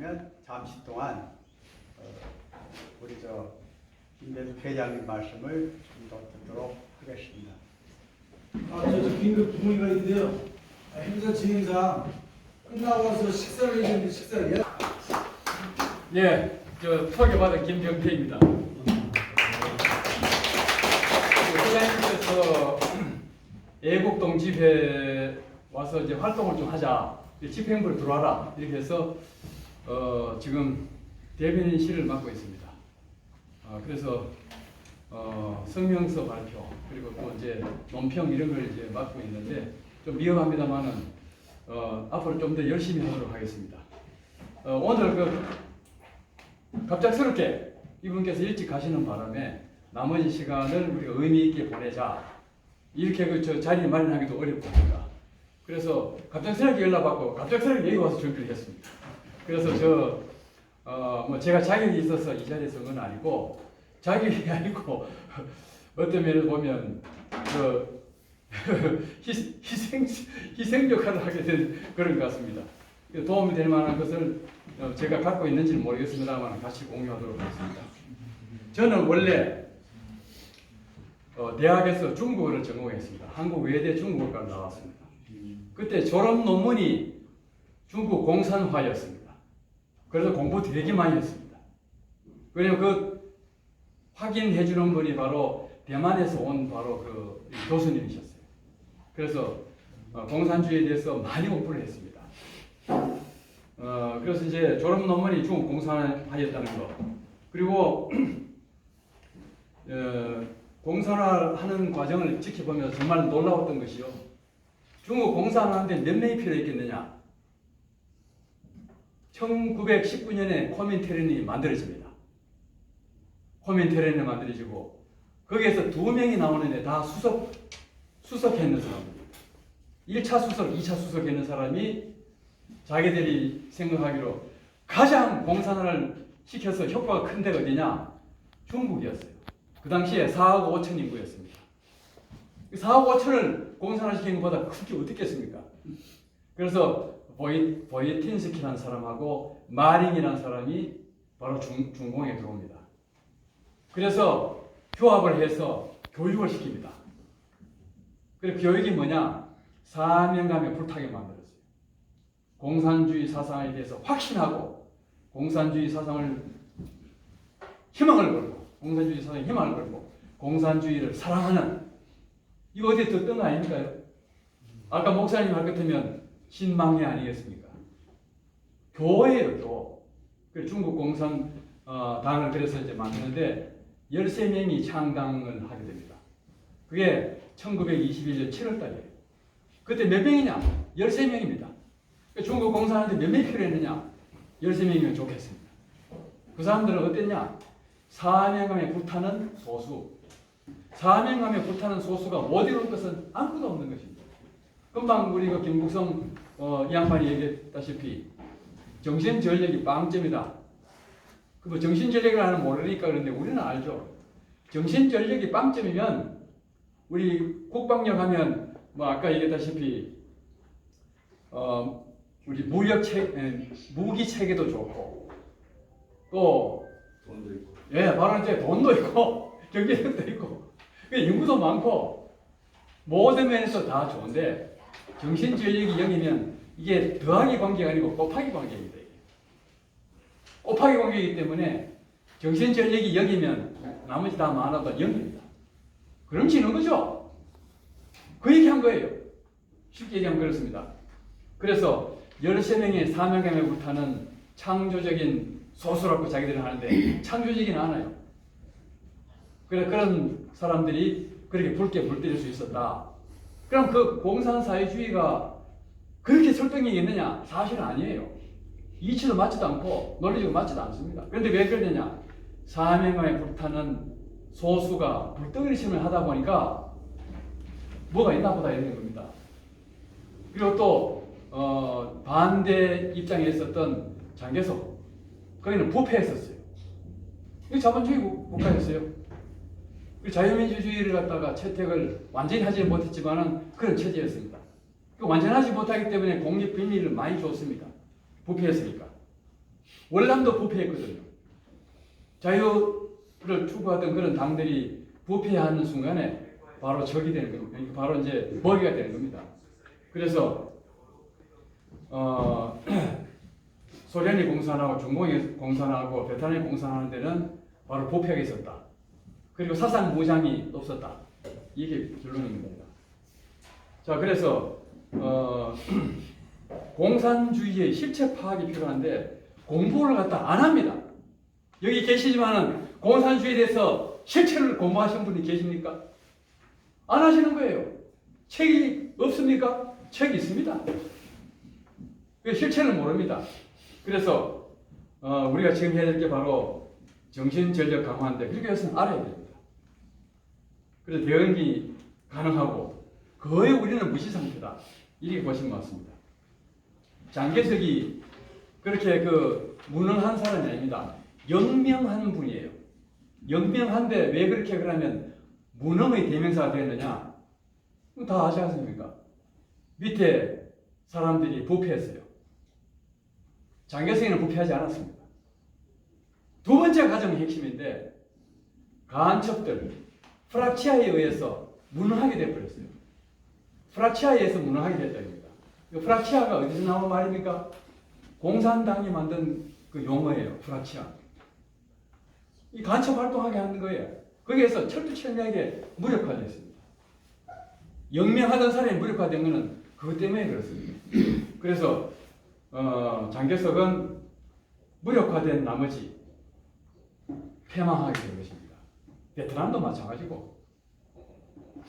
하시면 잠시 동안 우리 김대숙 회장님 말씀을 좀 더 듣도록 하겠습니다. 저 긴급 부문의가 있는데요. 행사 진행상 끝나고 나서 식사를 해야 되는데 식사를 예, 저 소개받은 김병태입니다. 회장님께서 애국동 집회 와서 이제 활동을 좀 하자, 집행부로 들어와라 이렇게 해서 지금 대변인실을 맡고 있습니다. 그래서 성명서 발표 그리고 또 이제 논평 이런 걸 이제 맡고 있는데 좀 위험합니다만은 앞으로 좀 더 열심히 하도록 하겠습니다. 오늘 갑작스럽게 이분께서 일찍 가시는 바람에 나머지 시간을 우리가 의미 있게 보내자 이렇게 저 자리 마련하기도 어렵습니다. 그래서 갑작스럽게 연락받고 갑작스럽게 여기 와서 준비를 했습니다. 그래서 뭐 제가 자격이 있어서 이 자리에 선 건 아니고 자격이 아니고 어떤 면을 보면 희생 역할을 하게 된 그런 것 같습니다. 도움이 될 만한 것을 제가 갖고 있는지는 모르겠습니다만 같이 공유하도록 하겠습니다. 저는 원래 대학에서 중국어를 전공했습니다. 한국 외대 중국어과를 나왔습니다. 그때 졸업 논문이 중국 공산화였습니다. 그래서 공부 되게 많이 했습니다. 왜냐면 그 확인해 주는 분이 바로 대만에서 온 바로 그 교수님이셨어요. 그래서 공산주의에 대해서 많이 공부를 했습니다. 그래서 이제 졸업 논문이 중국 공산화였다는 거. 그리고 공산화하는 과정을 지켜보면서 정말 놀라웠던 것이요. 중국 공산화하는데 몇 명이 필요했겠느냐? 1919년에 코민테른이 만들어집니다. 코민테른이 만들어지고 거기에서 2명이 나오는데 다 수석했는 사람입니다. 1차 수석, 2차 수석했는 사람이 자기들이 생각하기로 가장 공산화를 시켜서 효과가 큰 데가 어디냐? 중국이었어요. 그 당시에 4억 5천 인구였습니다. 4억 5천을 공산화시킨 것보다 크게 어떻겠습니까? 그래서 보이틴스키라는 사람하고 마링이라는 사람이 바로 중공에 들어옵니다. 그래서 교합을 해서 교육을 시킵니다. 그리고 교육이 뭐냐? 사명감에 불타게 만들었어요. 공산주의 사상에 대해서 확신하고 공산주의 사상을 희망을 걸고 공산주의 사상에 희망을 걸고 공산주의를 사랑하는 이거 어디에 듣던 거 아닙니까요? 아까 목사님 말 같으면 신망리 아니겠습니까? 교예요, 교. 중국 공산당을 그래서 이제 만드는데 13명이 창당을 하게 됩니다. 그게 1921년 7월 달이에요. 그때 몇 명이냐? 13명입니다. 중국 공산한테 몇 명이 필요했느냐? 13명이면 좋겠습니다. 그 사람들은 어땠냐? 사명감에 불타는 소수. 사명감에 불타는 소수가 못 이룰 것은 아무것도 없는 것입니다. 금방 우리 김국성 이 양반이 얘기했다시피 정신전력이 빵점이다. 그 정신전력을 하는 모르니까 그런데 우리는 알죠. 정신전력이 빵점이면 우리 국방력 하면 뭐 아까 얘기했다시피 우리 무기 체계도 좋고 또 돈도 있고 바로 이제 돈도 있고 경제력도 있고 인구도 많고 모든 면에서 다 좋은데 정신전력이 0이면 이게 더하기 관계가 아니고 곱하기 관계입니다. 곱하기 관계이기 때문에 정신전력이 0이면 나머지 다 많아도 0입니다. 그럼 지는 거죠. 그 얘기한 거예요. 쉽게 얘기하면 그렇습니다. 그래서 13명의 사명감에 불타는 창조적인 소수라고 자기들은 하는데 창조적이는 않아요. 그런 사람들이 그렇게 붉게 물들일 수 있었다. 그럼 그 공산사회주의가 그렇게 설득력이 있느냐? 사실은 아니에요. 이치도 맞지도 않고 논리적으로 맞지도 않습니다. 그런데 왜 그러느냐? 사명감에 불타는 소수가 불덩이심을 하다 보니까 뭐가 있나 보다 이런 겁니다. 그리고 또 반대 입장에 있었던 장개석 거기는 부패했었어요. 이게 자본주의 국가였어요. 자유민주주의를 갖다가 채택을 완전히 하지 못했지만은 그런 체제였습니다. 완전하지 못하기 때문에 공립 비밀을 많이 줬습니다. 부패했으니까. 월남도 부패했거든요. 자유를 추구하던 그런 당들이 부패하는 순간에 바로 적이 되는 겁니다. 바로 이제 먹이가 되는 겁니다. 그래서 소련이 공산하고 중공이 공산하고 베트남이 공산하는 데는 바로 부패가 있었다. 그리고 사상 무장이 없었다. 이게 결론입니다. 자, 그래서 공산주의의 실체 파악이 필요한데 공부를 갖다 안 합니다. 여기 계시지만은 공산주의에 대해서 실체를 공부하신 분이 계십니까? 안 하시는 거예요. 책이 없습니까? 책이 있습니다. 실체를 모릅니다. 그래서 우리가 지금 해야 될 게 바로 정신전력 강화인데 그렇게 해서는 알아야 됩니다. 그래서 대응이 가능하고 거의 우리는 무시 상태다. 이렇게 보시면 맞습니다. 장개석이 그렇게 무능한 사람이 아닙니다. 영명한 분이에요. 영명한데 왜 그렇게 그러면 무능의 대명사가 되었느냐? 다 아시지 않습니까? 밑에 사람들이 부패했어요. 장개석이는 부패하지 않았습니다. 두 번째 가정이 핵심인데 간첩들, 프락치아에 의해서 무능하게 되어버렸어요. 프락치아에 의해서 무능하게 됐다입니다. 프락치아가 어디서 나온 말입니까? 공산당이 만든 그 용어예요. 프락치아. 이 간첩 활동하게 하는 거예요. 거기에서 철두철미하게 무력화됐습니다. 영명하던 사람이 무력화된 것은 그것 때문에 그렇습니다. 그래서 장개석은 무력화된 나머지 패망하게 된 것입니다. 베트남도 마찬가지고.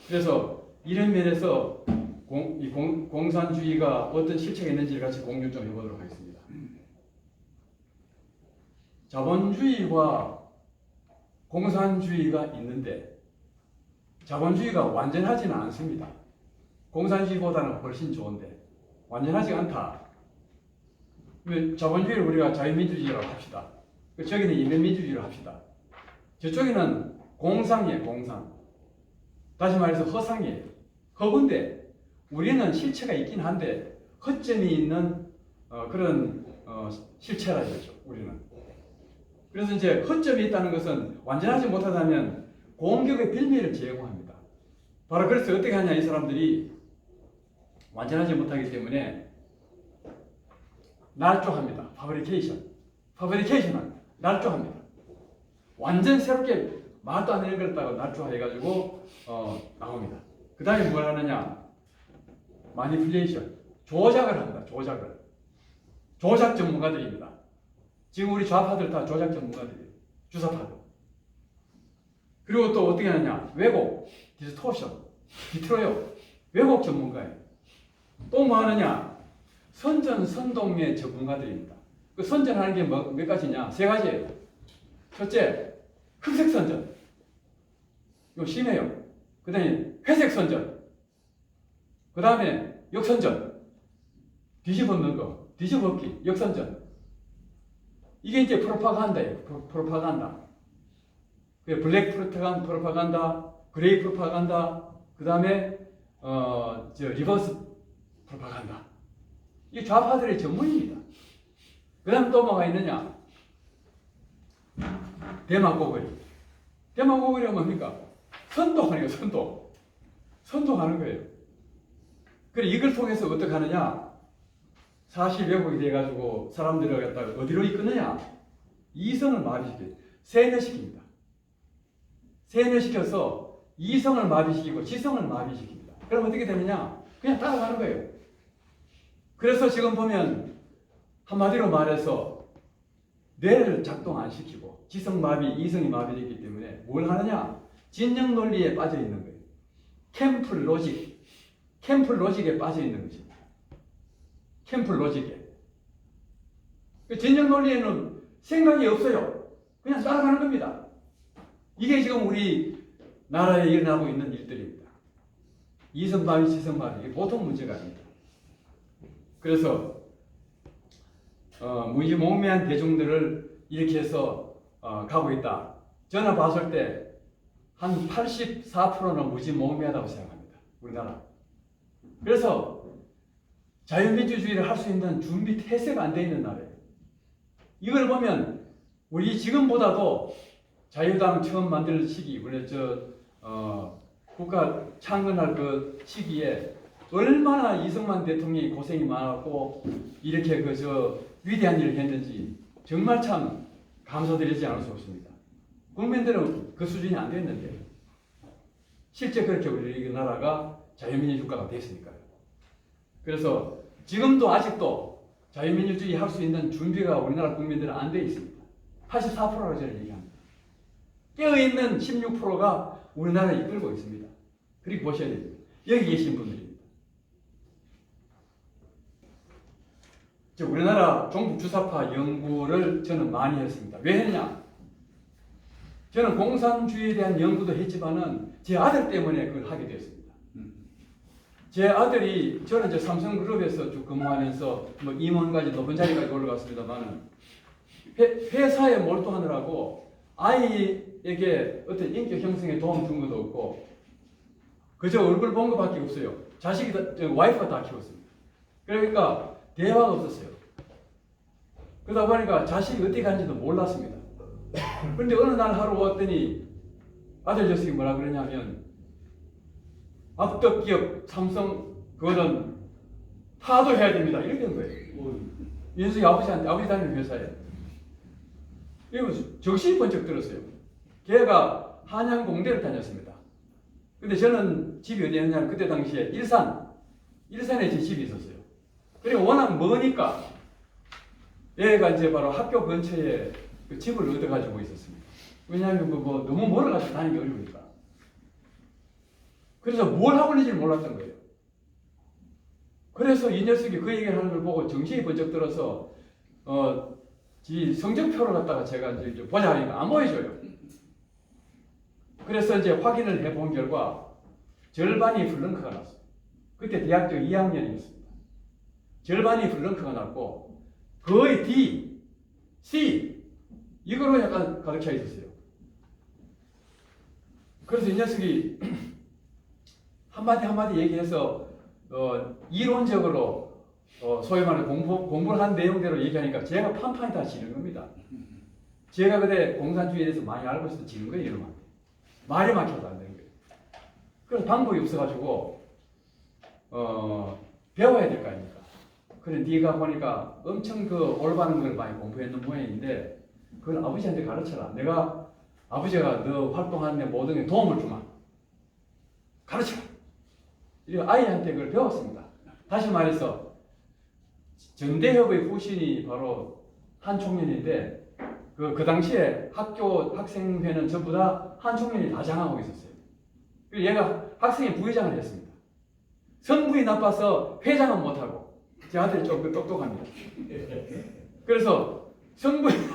그래서 이런 면에서 공산주의가 어떤 실체가 있는지를 같이 공유 좀 해보도록 하겠습니다. 자본주의와 공산주의가 있는데 자본주의가 완전하지는 않습니다. 공산주의보다는 훨씬 좋은데 완전하지 않다. 자본주의를 우리가 자유민주주의라고 합시다. 저기는 인민민주주의로 합시다. 저쪽에는 공상이에요. 공상. 다시 말해서 허상이에요. 허구인데 우리는 실체가 있긴 한데 허점이 있는 그런 실체라 이거죠. 우리는. 그래서 이제 허점이 있다는 것은 완전하지 못하다면 공격의 빌미를 제공합니다. 바로 그래서 어떻게 하냐 이 사람들이 완전하지 못하기 때문에 날조합니다. 파브리케이션 날조합니다. 완전 새롭게 말도 안 되는 걸 갖다가 날조해가지고 나옵니다. 그 다음에 뭘 하느냐? 마니플레이션, 조작을 합니다. 조작 전문가들입니다. 지금 우리 좌파들 다 조작 전문가들이에요. 주사파들. 그리고 또 어떻게 하느냐? 왜곡, 디스토션, 비트로요. 왜곡 전문가예요. 또 뭐 하느냐? 선전선동의 전문가들입니다. 그 선전하는 게 몇 가지냐? 세 가지예요. 첫째, 흑색 선전. 이거 심해요. 그 다음에 회색 선전. 그 다음에 역선전. 뒤집어놓는 거. 뒤집어엎기. 역선전. 이게 이제 프로파간다예요. 프로파간다. 블랙 프로파간다, 그레이 프로파간다, 그 다음에 리버스 프로파간다. 이게 좌파들의 전문입니다. 그 다음 또 뭐가 있느냐? 대마고거리. 대마고거리가 뭡니까? 선동하는 거예요. 선동하는 거예요. 그래 이걸 통해서 어떻게 하느냐? 사실 왜곡이 돼가지고 사람들을 갖다가 어디로 이끄느냐? 이성을 마비시켜요. 세뇌시킵니다. 세뇌시켜서 이성을 마비시키고 지성을 마비시킵니다. 그럼 어떻게 되느냐? 그냥 따라가는 거예요. 그래서 지금 보면 한마디로 말해서 뇌를 작동 안 시키고 지성 마비, 이성이 마비되기 때문에 뭘 하느냐? 진영 논리에 빠져 있는 거예요. 캠프 로직에 빠져 있는 것입니다. 캠프 로직에. 진영 논리에는 생각이 없어요. 그냥 따라가는 겁니다. 이게 지금 우리 나라에 일어나고 있는 일들입니다. 이성마비, 지성마비. 이게 보통 문제가 아닙니다. 그래서 무지몽매한 대중들을 이렇게 해서 가고 있다. 저는 봤을 때 한 84%는 무지몽매하다고 생각합니다. 우리나라. 그래서 자유민주주의를 할 수 있는 준비 태세가 안 돼 있는 나라예요. 이걸 보면 우리 지금보다도 자유당 처음 만들 시기, 원래 국가 창건할 그 시기에 얼마나 이승만 대통령이 고생이 많았고 이렇게 위대한 일을 했는지 정말 참 감사드리지 않을 수 없습니다. 국민들은 그 수준이 안 됐는데 실제 그렇게 우리 나라가 자유민주국가가 됐으니까요. 그래서 지금도 아직도 자유민주주의 할 수 있는 준비가 우리나라 국민들은 안 돼 있습니다. 84%라고 저는 얘기합니다. 깨어있는 16%가 우리나라를 이끌고 있습니다. 그리고 보셔야 됩니다. 여기 계신 분들입니다. 우리나라 종북주사파 연구를 저는 많이 했습니다. 왜 했냐? 저는 공산주의에 대한 연구도 했지만은 제 아들 때문에 그걸 하게 됐습니다. 제 아들이 저는 이제 삼성그룹에서 쭉 근무하면서 뭐 임원까지 높은 자리까지 올라갔습니다만은 회사에 몰두하느라고 아이에게 어떤 인격 형성에 도움 준 것도 없고 그저 얼굴 본 것밖에 없어요. 자식이 와이프가 다 키웠습니다. 그러니까 대화가 없었어요. 그러다 보니까 자식이 어디 간지도 몰랐습니다. 그런데 어느 날 하루 왔더니 아들 녀석이 뭐라 그러냐면 압덕기업 삼성 그거는 파도해야 됩니다. 이렇게 된 거예요. 이 녀석이 아버지 다니는 회사에. 이거 정신이 번쩍 들었어요. 걔가 한양공대를 다녔습니다. 근데 저는 집이 어디였냐면 그때 당시에 일산에 제 집이 있었어요. 그리고 워낙 머니까 얘가 이제 바로 학교 근처에 그 집을 얻어가지고 있었습니다. 왜냐하면 뭐 너무 멀어가지고 다니기 어려우니까. 그래서 뭘 하고 있는지 몰랐던 거예요. 그래서 이 녀석이 그 얘기를 하는 걸 보고 정신이 번쩍 들어서 지 성적표를 갖다가 제가 이제 보자 하니까 안 보여줘요. 그래서 이제 확인을 해본 결과 절반이 플렁크가 났어요. 그때 대학교 2학년이었습니다. 절반이 플렁크가 났고 거의 D, C 이거로 약간 가득 차 있었어요. 그래서 이 녀석이 한마디 얘기해서 이론적으로 소위 말하는 공부를 한 내용대로 얘기하니까 제가 판판이 다 지는 겁니다. 제가 그때 공산주의에 대해서 많이 알고 있어서 지는 거예요, 이놈한테. 말이 막혀서 안 되는 거예요. 그래서 방법이 없어가지고 배워야 될 거 아닙니까? 그래 네가 보니까 엄청 그 올바른 걸 많이 공부했는 모양인데 그걸 아버지한테 가르쳐라. 내가 아버지가 너 활동하는 데 모든 게 도움을 주마. 가르쳐라. 이 아이한테 그걸 배웠습니다. 다시 말해서 전대협의 후신이 바로 한 총련인데 그 당시에 학교 학생회는 전부 다 한 총련이 다 장악하고 있었어요. 그리고 얘가 학생회 부회장을 했습니다. 성분이 나빠서 회장은 못하고 제 아들이 조금 똑똑합니다. 그래서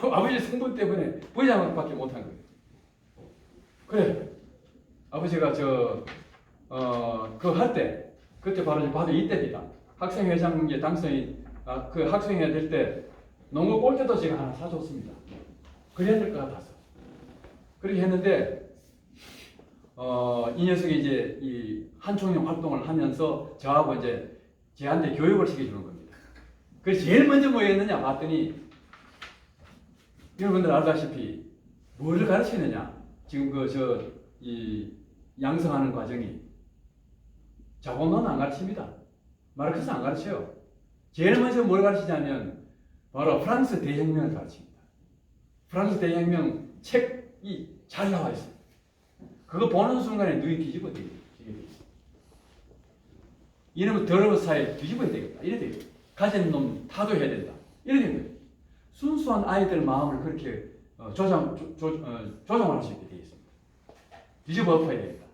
아버지 성분 때문에 부회장밖에 못한 거예요. 그래 아버지가 그거 할 때 그때 바로 이때입니다. 학생회장에 당선이 그 학생회 될 때 농구 골대도 제가 하나 사줬습니다. 그래야 될 것 같아서 그렇게 했는데 이 녀석이 이제 이 한총령 활동을 하면서 저하고 이제 제한테 교육을 시켜주는 겁니다. 그래서 제일 먼저 뭐 했느냐 봤더니 여러분들 알다시피 뭐를 가르치느냐 지금 이 양성하는 과정이 자본론 안 가르칩니다. 마르크스 안 가르쳐요. 제일 먼저 뭘 가르치냐면 바로 프랑스 대혁명을 가르칩니다. 프랑스 대혁명 책이 잘 나와 있어요. 그거 보는 순간에 눈이 뒤집어지게 돼 있어요. 이놈은 더러운 사회 뒤집어야 되겠다. 이래 되겠다. 가진 놈 타도해야 된다. 이래 된 거예요. 순수한 아이들 마음을 그렇게 조정할 수 있게 되어 있습니다. 뒤집어 엎어야 되겠다.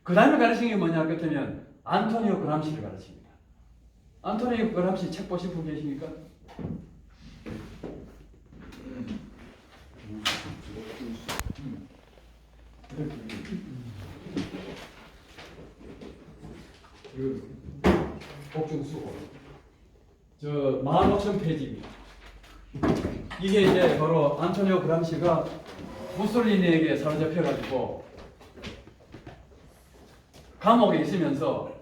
그 다음에 가르치는 게 뭐냐 그랬더니 안토니오 그람시를 가르칩니다. 안토니오 그람시 책 보신 분 계십니까? 복중수고 15,000페이지입니다. 이게 이제 바로 안토니오 그람시가 무솔리니에게 사로잡혀가지고 감옥에 있으면서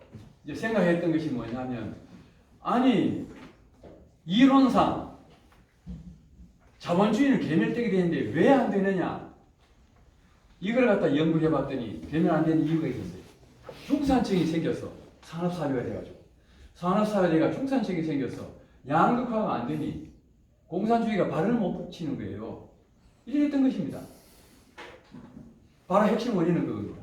이제 생각했던 것이 뭐냐면 아니 이론상 자본주의는 괴멸되게 되는데 왜 안 되느냐? 이걸 갖다 연구해 봤더니 괴멸 안 되는 이유가 있었어요. 중산층이 생겼어. 산업사회가 돼가지고. 산업사회가 중산층이 생겼어. 양극화가 안 되니 공산주의가 발을 못 붙이는 거예요. 이랬던 것입니다. 바로 핵심 원인은 그겁니다.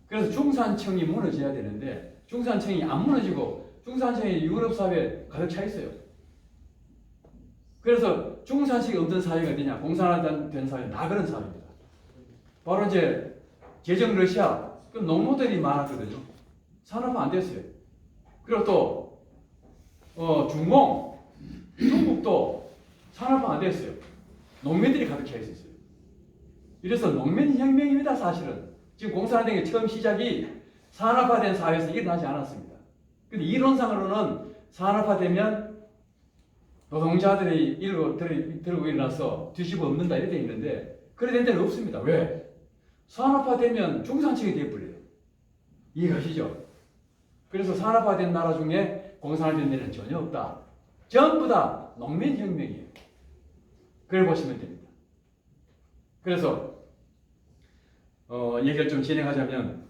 그래서 중산층이 무너져야 되는데 중산층이 안 무너지고 중산층이 유럽 사회에 가득 차 있어요. 그래서 중산층이 없는 사회가 되냐? 공산화된 사회, 다 그런 사회입니다. 바로 이제 제정 러시아, 그 농노들이 많았거든요. 산업화 안 됐어요. 그리고 또 중공, 중국도 산업화 안 됐어요. 농민들이 가득 차 있었어요. 이래서 농민 혁명입니다, 사실은. 지금 공산화된 게 처음 시작이 산업화된 사회에서 일어나지 않았습니다. 근데 이론상으로는 산업화되면 노동자들이 들고 일어나서 뒤집어 엎는다 이렇게 돼 있는데 그래 된 데는 없습니다. 왜? 산업화되면 중산층이 되어버려요. 이해가시죠? 그래서 산업화된 나라 중에 공산화된 데는 전혀 없다. 전부 다 농민혁명이에요. 그걸 보시면 됩니다. 그래서 얘기를 좀 진행하자면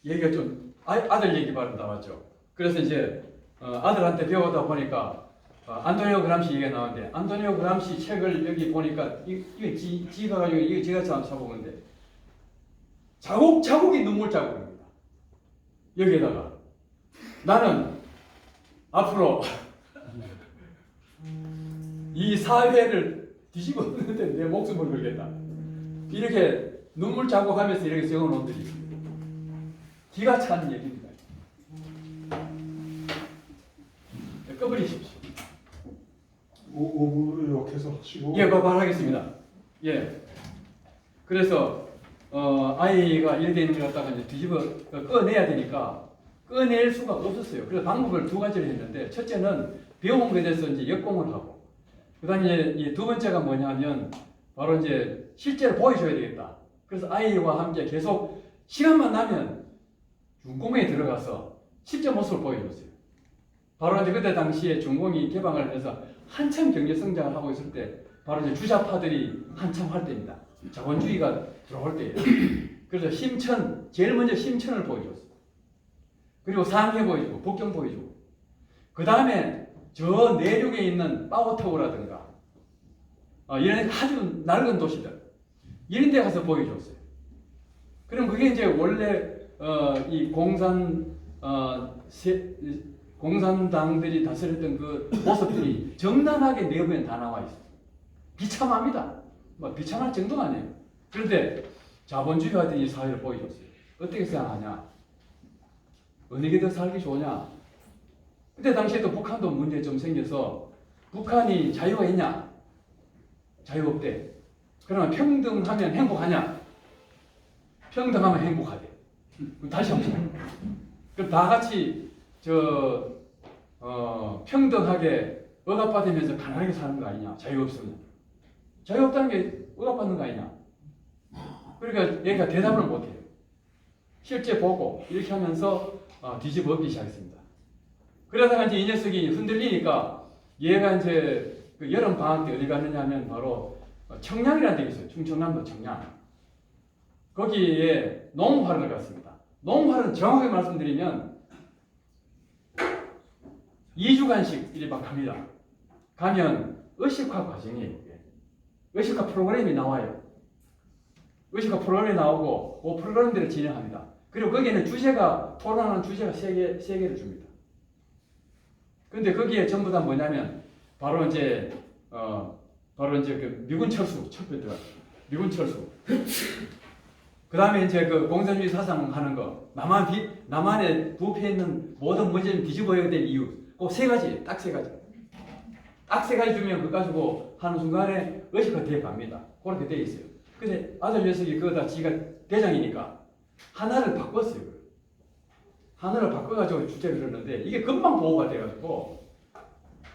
얘기가 좀 아들 얘기 바로 나왔죠. 그래서 이제 아들한테 배우다 보니까 안토니오 그람시 얘기가 나왔는데 안토니오 그람시 책을 여기 보니까 이게 지가 가지고 이거 제가 참 사보는데 자국이 눈물 자국입니다. 여기에다가 나는 앞으로 이 사회를 뒤집어 엎는데 내 목숨을 걸겠다. 이렇게 눈물 자국하면서 이렇게 적어놓은들이 기가 찬 얘기입니다. 꺼버리십시오. 오부를 이렇게 해서 하시고. 예, 말하겠습니다. 예. 그래서 아이가 이렇게 있는 걸 갖다가 이제 뒤집어 꺼내야 되니까 꺼낼 수가 없었어요. 그래서 방법을 두 가지를 했는데 첫째는 배운 것에 대해서 이제 역공을 하고 그다음에 이제 두 번째가 뭐냐면 바로 이제 실제로 보여줘야 되겠다. 그래서 아이와 함께 계속 시간만 나면 중공에 들어가서 실제 모습을 보여줬어요. 바로 이제 그때 당시에 중공이 개방을 해서 한참 경제 성장을 하고 있을 때 바로 이제 주자파들이 한참 할 때입니다. 자본주의가 들어올 때예요. 그래서 제일 먼저 심천을 보여줬어요. 그리고 상해 보여주고 북경 보여주고 그 다음에 저 내륙에 있는 파오타우라든가 이런 아주 낡은 도시들 이런 데 가서 보여줬어요. 그럼 그게 이제 원래 이 공산당들이 다스렸던 그 모습들이 정당하게 내부에 다 나와 있어요. 비참합니다. 비참할 정도가 아니에요. 그런데 자본주의화된 이 사회를 보여줬어요. 어떻게 생각하냐? 어느 게 더 살기 좋으냐? 그때 당시에 또 북한도 문제 좀 생겨서 북한이 자유가 있냐? 자유 없대. 그러면 평등하면 행복하냐? 평등하면 행복하대. 다시 한번. 그럼 다 같이 평등하게 억압받으면서 가난하게 사는 거 아니냐? 자유 없으면. 자유 없다는 게 억압받는 거 아니냐? 그러니까 얘가 대답을 못해요. 실제 보고 이렇게 하면서 뒤집어 엎기 시작했습니다. 그러다가 이제 이 녀석이 흔들리니까 얘가 이제 그 여름 방학 때 어디 갔느냐 하면 바로 청량이라는 데 있어요. 충청남도 청량. 거기에 농활을 갔습니다. 농활은 정확하게 말씀드리면 2주간씩 이리 막 갑니다. 가면 의식화 과정이에요. 의식화 프로그램이 나와요. 의식화 프로그램이 나오고 그 프로그램대로 진행합니다. 그리고 거기에는 토론하는 주제가 3개를 줍니다. 근데 거기에 전부 다 뭐냐면 바로 이제 그 미군 철수 첫 번째가 미군 철수. 그 다음에 이제 그 공산주의 사상 하는 거, 남한에 부패해 있는 모든 문제를 뒤집어야 될 이유, 그 3가지, 딱 3가지. 딱 3가지 주면 그거 가지고 하는 순간에 의식화 되어 갑니다. 그렇게 되어 있어요. 근데 아들 녀석이 그거 다 지가 대장이니까 하나를 바꿨어요. 하나를 바꿔가지고 주제를 했는데 이게 금방 보호가 돼가지고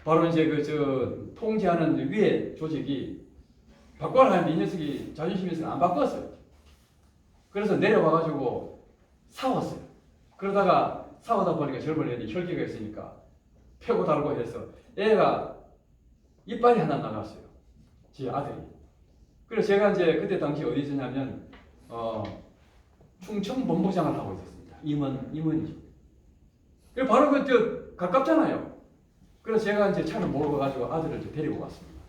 바로 이제 통제하는 위에 조직이 바꿔라 하는데 이 녀석이 자존심이 있어서 안 바꿨어요. 그래서 내려와가지고 사왔어요. 그러다가 싸우다 보니까 젊은 애들이 혈기가 있으니까 패고 달고 해서 애가 이빨이 하나 나갔어요. 제 아들이. 그래서 제가 이제 그때 당시 어디 있었냐면 충청 본부장을 하고 있었습니다. 임원이죠. 그리고 바로 그 가깝잖아요. 그래서 제가 이제 차를 몰고 가지고 아들을 이제 데리고 갔습니다.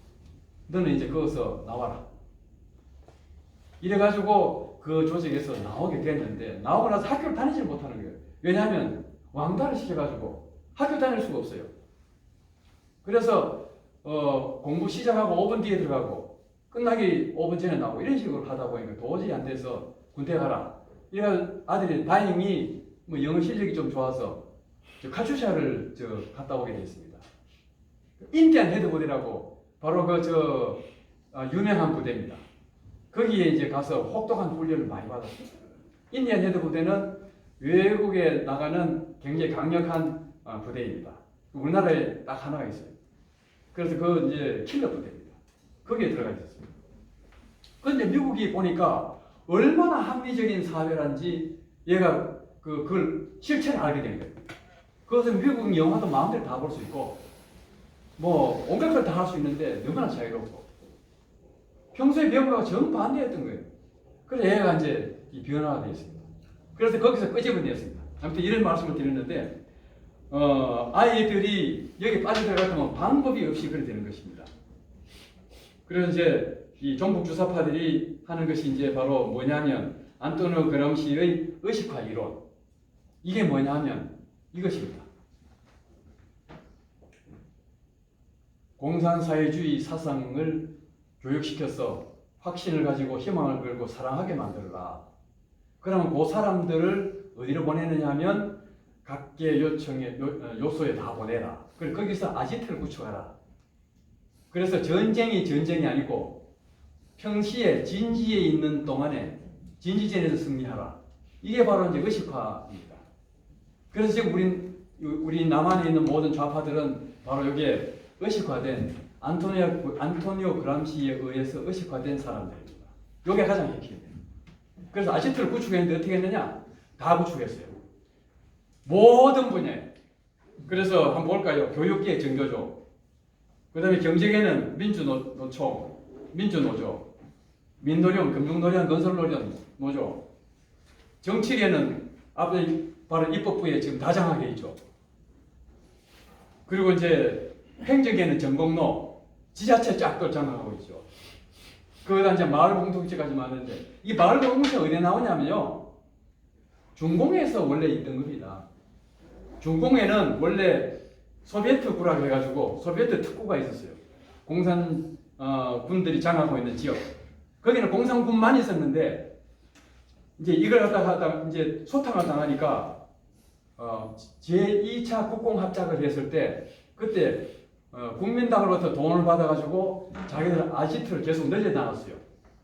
너는 이제 거기서 나와라. 이래가지고 그 조직에서 나오게 됐는데 나오고 나서 학교를 다니지를 못하는 거예요. 왜냐하면 왕따를 시켜가지고 학교 다닐 수가 없어요. 그래서 공부 시작하고 5분 뒤에 들어가고 끝나기 5분 전에 나오고 이런 식으로 하다 보니까 도저히 안 돼서 군대 가라. 이래 아들이 다행히 뭐 영어 실력이 좀 좋아서 카츄샤를 갔다 오게 됐습니다. 인디안 헤드부대라고 바로 유명한 부대입니다. 거기에 이제 가서 혹독한 훈련을 많이 받았어요. 인디안 헤드부대는 외국에 나가는 굉장히 강력한 부대입니다. 우리나라에 딱 하나가 있어요. 그래서 그 이제 킬러 부대입니다. 거기에 들어가 있었습니다. 그런데 미국이 보니까 얼마나 합리적인 사회란지 얘가 그걸 실체를 알게 된 거예요. 그것은 미국 영화도 마음대로 다 볼 수 있고 뭐 온갖 걸 다 할 수 있는데 너무나 자유롭고 평소에 배운 거하고 정반대였던 거예요. 그래서 얘가 이제 이 변화가 되어 있습니다. 그래서 거기서 끄집어냈습니다. 아무튼 이런 말씀을 드렸는데 아이들이 여기 빠져들어가면 방법이 없이 그래 되는 것입니다. 그래서 이제 이 종북 주사파들이 하는 것이 이제 바로 뭐냐면 안토니오 그람시의 의식화 이론. 이게 뭐냐면 이것입니다. 공산사회주의 사상을 교육시켜서 확신을 가지고 희망을 걸고 사랑하게 만들어라. 그러면 그 사람들을 어디로 보내느냐 하면 각계 요청의 요소에 다 보내라. 그리고 거기서 아지트를 구축하라. 그래서 전쟁이 아니고 평시에 진지에 있는 동안에 진지전에서 승리하라. 이게 바로 이제 의식화입니다. 그래서 지금 우리 남한에 있는 모든 좌파들은 바로 여기에 의식화된 안토니오 그람시에 의해서 의식화된 사람들입니다. 이게 가장 핵심이에요. 그래서 아지트를 구축했는데 어떻게 했느냐? 다 구축했어요. 모든 분야에. 그래서 한번 볼까요? 교육계 정교조, 그 다음에 경제계는 민주노총, 민주노조, 민노련, 금융노련, 건설노련 노조, 정치계는 앞에 바로 입법부에 지금 다장하게 있죠. 그리고 이제 행정계는 전공로, 지자체 쫙 장악하고 있죠. 그거다 이제 마을 공동체까지 많은데 이 마을 공동체가 어디에 나오냐면요. 중공에서 원래 있던 겁니다. 중공에는 원래 소비에트구라 그래가지고 소비에트 특구가 있었어요. 공산 군들이 장악하고 있는 지역. 거기는 공산군만 있었는데 이제 이걸 하다가 이제 소탕을 당하니까 제2차 국공합작을 했을 때 그때 국민당으로부터 돈을 받아가지고 자기들 아지트를 계속 늘려나갔어요.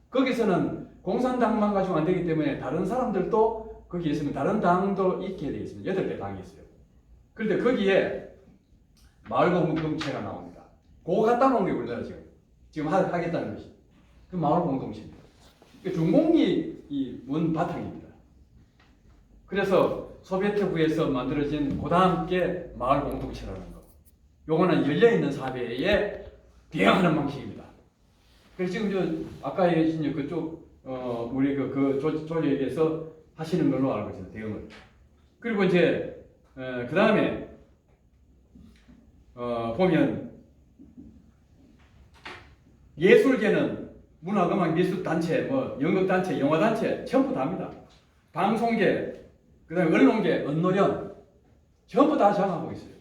거기서는 공산당만 가지고 안 되기 때문에 다른 사람들도 거기에 있으면 다른 당도 있게 되어 있습니다. 8개 당이 있어요. 그런데 거기에 마을 공동체가 나옵니다. 그거 갖다 놓은 게 우리나라 지금 하겠다는 것이 그 마을 공동체입니다. 중공이 이 원 바탕입니다. 그래서 소비에트부에서 만들어진 고단함께 마을 공동체라는 거. 요거는 열려있는 사회에 대응하는 방식입니다. 그래서 지금 아까 얘기하신 그쪽 우리 그 조직에서 하시는 걸로 알고 있습니다. 대응을. 그리고 이제 그 다음에 보면 예술계는 문화음악 미술단체, 뭐 연극단체, 영화단체 전부 다입니다. 방송계, 그 다음에 언론계, 언노련 전부 다 장악하고 있어요.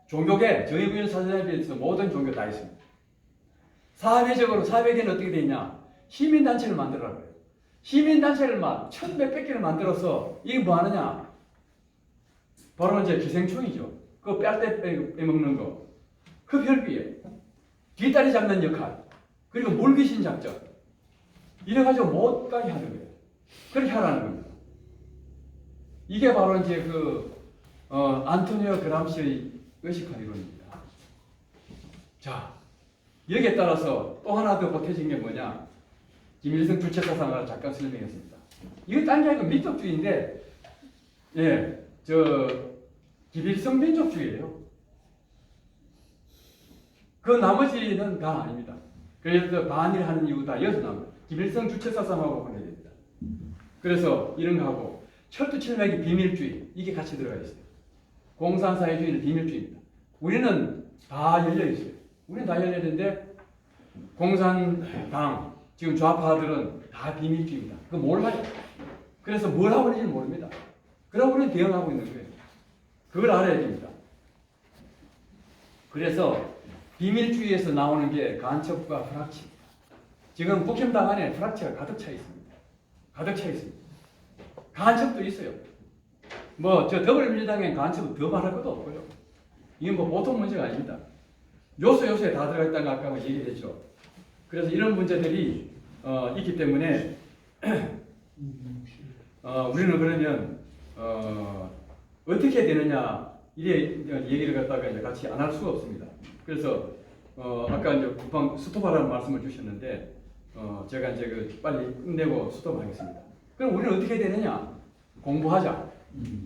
종교계, 정의구현 사전에 비해서 모든 종교 다 있습니다. 사회적으로 사회계는 어떻게 되어 있냐? 시민단체를 만들어라 그래요. 시민단체를 막 1,100몇 개를 만들어서 이게 뭐 하느냐? 바로 이제 기생충이죠. 그 뺄 때 빼먹는 거. 흡혈귀에 뒷다리 잡는 역할. 그리고 물귀신 작전. 이래가지고 못 가게 하는 거예요. 그렇게 하라는 겁니다. 이게 바로 이제 안토니오 그람시의 의식화 이론입니다. 자, 여기에 따라서 또 하나 더 보태진 게 뭐냐? 김일성 주체사상을 잠깐 설명했습니다. 이건 딴 게 아니고 민족주의인데 예, 기빌성 민족주의예요. 그 나머지는 다 아닙니다. 그래서 반일하는 이유 다 여기서 나옵니다. 기빌성 주체사상하고 관계됩니다. 그래서 이런 거 하고 철두철미하게 비밀주의 이게 같이 들어가 있어요. 공산사회주의는 비밀주의입니다. 우리는 다 열려 있어요. 우리는 다 열려 있는데 공산당 지금 좌파들은 다 비밀주의입니다. 그거 뭘 하죠? 그래서 뭘 하고 있는지 모릅니다. 그러고 우리는 대응하고 있는 거예요. 그걸 알아야 됩니다. 그래서 비밀주의에서 나오는 게 간첩과 프락치. 지금 국힘당 안에 프락치가 가득 차 있습니다. 가득 차 있습니다. 간첩도 있어요. 저 더불어민주당엔 간첩은 더 말할 것도 없고요. 이건 뭐 보통 문제가 아닙니다. 요소요소에 다 들어가 있다는 거 아까 얘기했죠. 그래서 이런 문제들이 있기 때문에 우리는 그러면 어떻게 되느냐 이래 얘기를 갖다가 이제 같이 안 할 수가 없습니다. 그래서 아까 이제 국방 스톱하라는 말씀을 주셨는데 제가 이제 빨리 끝내고 스톱하겠습니다. 그럼 우리는 어떻게 되느냐? 공부하자.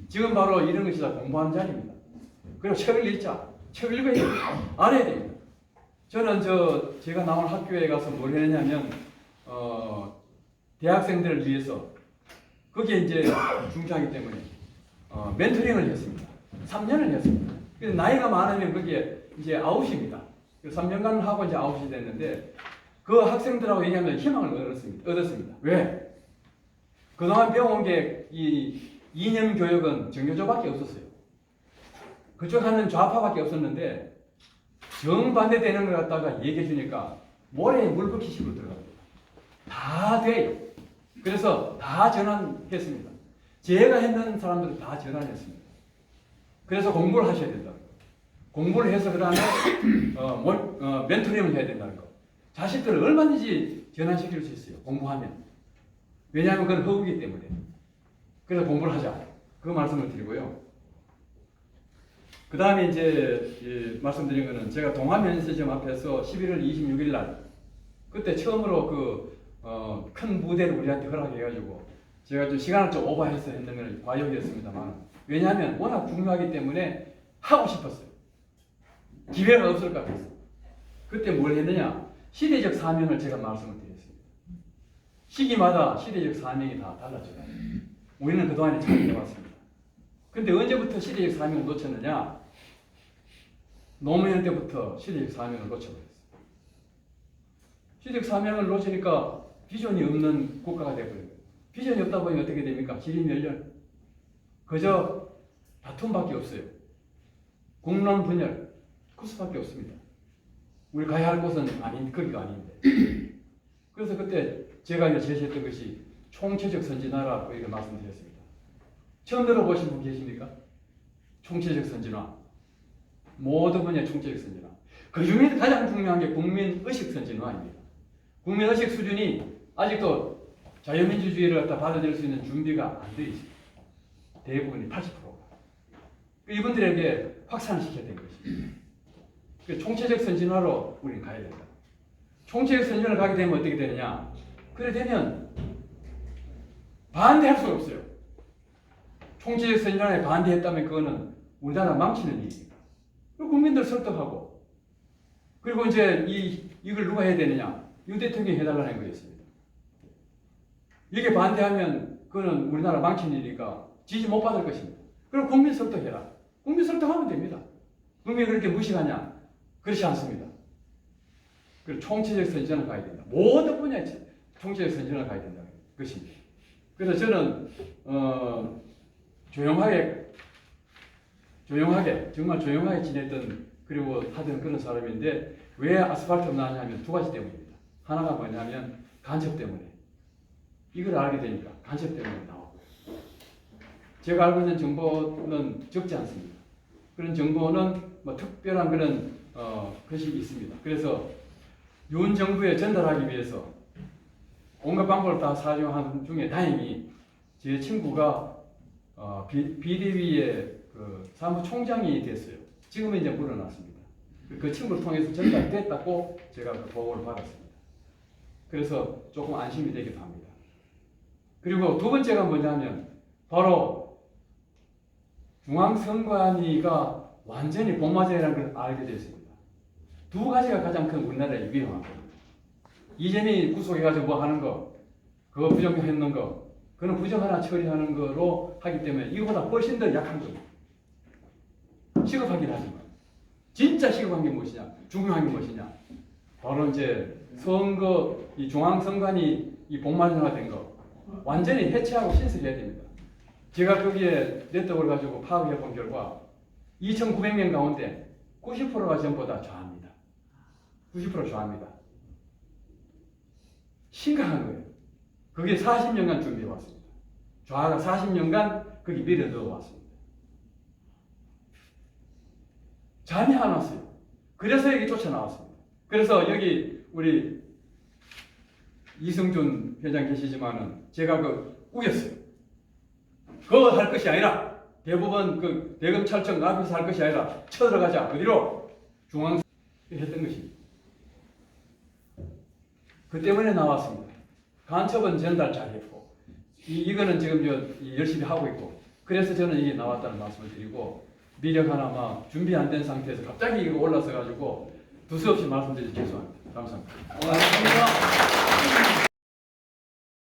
지금 바로 이런 것이 다 공부하는 자리입니다. 그리고 책을 읽자. 책을 읽어야 됩니다. 알아야 됩니다. 저는 제가 나온 학교에 가서 뭘 했냐면 대학생들을 위해서 거기에 이제 중시하기 때문에 멘토링을 했습니다. 3년을 했습니다. 그래서 나이가 많으면 그게 이제 아웃입니다. 3년간 하고 이제 아웃이 됐는데 그 학생들하고 얘기하면 희망을 얻었습니다. 왜? 그동안 배워온 게 이 이념 교육은 정교조밖에 없었어요. 그쪽 하는 좌파밖에 없었는데 정반대되는 걸 갖다가 얘기해 주니까 모래에 물 붓기식으로 들어갑니다. 다 돼요. 그래서 다 전환했습니다. 제가 했는 사람들은 다 전환했습니다. 그래서 공부를 하셔야 된다는 거. 공부를 해서 그 다음에 멘토링을 해야 된다는 거. 자식들을 얼마든지 전환시킬 수 있어요. 공부하면. 왜냐하면 그건 허구이기 때문에. 그래서 공부를 하자. 그 말씀을 드리고요. 그 다음에 이제 말씀드린 거는 제가 동아면세점 앞에서 11월 26일 날 그때 처음으로 큰 무대를 우리한테 허락해가지고 제가 좀 시간을 좀 오버해서 했는 건 과욕이었습니다만 왜냐하면 워낙 중요하기 때문에 하고 싶었어요. 기회가 없을 것 같았어요. 그때 뭘 했느냐? 시대적 사명을 제가 말씀을 드렸습니다. 시기마다 시대적 사명이 다 달라져요. 우리는 그동안에 잘 해왔습니다. 근데 언제부터 시대적 사명을 놓쳤느냐? 노무현 때부터 시대적 사명을 놓쳐버렸어요. 시대적 사명을 놓치니까 비전이 없는 국가가 되어버려요. 비전이 없다 보니 어떻게 됩니까? 지리멸렬. 그저 다툼밖에 없어요. 국론 분열. 그 수밖에 없습니다. 우리 가야 할 곳은 거기가 아닌데. 그래서 그때 제가 이제 제시했던 것이 총체적 선진화라고 이렇게 말씀드렸습니다. 처음 들어보신 분 계십니까? 총체적 선진화. 모든 분야의 총체적 선진화. 그 중에 가장 중요한 게 국민의식 선진화입니다. 국민의식 수준이 아직도 자유민주주의를 갖다 받아들일 수 있는 준비가 안 되어 있습니다. 대부분이 80%가. 이분들에게 확산을 시켜야 되는 것입니다. 총체적 선진화로 우리는 가야 된다. 총체적 선진화를 가게 되면 어떻게 되느냐? 그래 되면 반대할 수가 없어요. 총체적 선진화에 반대했다면 그거는 우리나라 망치는 일입니다. 국민들 설득하고 그리고 이제 이걸 누가 해야 되느냐? 윤 대통령이 해달라는 거였습니다. 이게 반대하면 그거는 우리나라 망치는 일이니까 지지 못 받을 것입니다. 그럼 국민 설득해라. 국민 설득하면 됩니다. 국민이 그렇게 무식하냐? 그렇지 않습니다. 그리고 총체적 선진화를 가야 된다. 모든 분야에 총체적 선진화를 가야 된다는 것입니다. 그래서 저는 조용하게 정말 조용하게 지냈던 그리고 하던 그런 사람인데 왜 아스팔트가 나냐면 두 가지 때문입니다. 하나가 뭐냐면 간첩 때문에. 이걸 알게 되니까 간첩 때문에 나오고요. 제가 알고 있는 정보는 적지 않습니다. 그런 정보는 뭐 특별한 그런 것이 있습니다. 그래서 윤 정부에 전달하기 위해서 온갖 방법을 다 사용하는 중에 다행히 제 친구가 비대위의 그 사무총장이 됐어요. 지금은 이제 물러났습니다. 그 친구를 통해서 전달됐다고 제가 그 보고를 받았습니다. 그래서 조금 안심이 되기도 합니다. 그리고 두 번째가 뭐냐면 바로 중앙선관위가 완전히 복마전이라는 걸 알게 됐습니다. 두 가지가 가장 큰 우리나라의 위험합니다. 이재명이 구속해가지고 뭐 하는 거, 그거 부정했는 거, 그는 부정 하나 처리하는 거로 하기 때문에 이거보다 훨씬 더 약한 겁니다. 시급하긴 하지만 진짜 시급한 게 무엇이냐, 중요한 게 무엇이냐, 바로 이제 선거 이 중앙선관위 이 복마전화된 거 완전히 해체하고 신설해야 됩니다. 제가 거기에 네트워크를 가지고 파악해 본 결과 2,900명 가운데 90%가 전부 다 좌합니다. 90% 좌합니다. 심각한 거예요. 그게 40년간 준비해 왔습니다. 좌가 40년간 거기 밀어 넣어 왔습니다. 잠이 안 왔어요. 그래서 여기 쫓아나왔습니다. 그래서 여기 우리 이승준 회장 계시지만은 제가 우겼어요. 그거 할 것이 아니라 대부분 대검찰청 앞에서 할 것이 아니라 쳐들어가자. 어디로? 중앙 했던 것입니다. 그 때문에 나왔습니다. 간첩은 전달 잘했고 이거는 지금 열심히 하고 있고 그래서 저는 이게 나왔다는 말씀을 드리고 미력 하나 막 준비 안 된 상태에서 갑자기 이거 올라서 가지고 두서없이 말씀드려서 죄송합니다. 감사합니다. 감사합니다.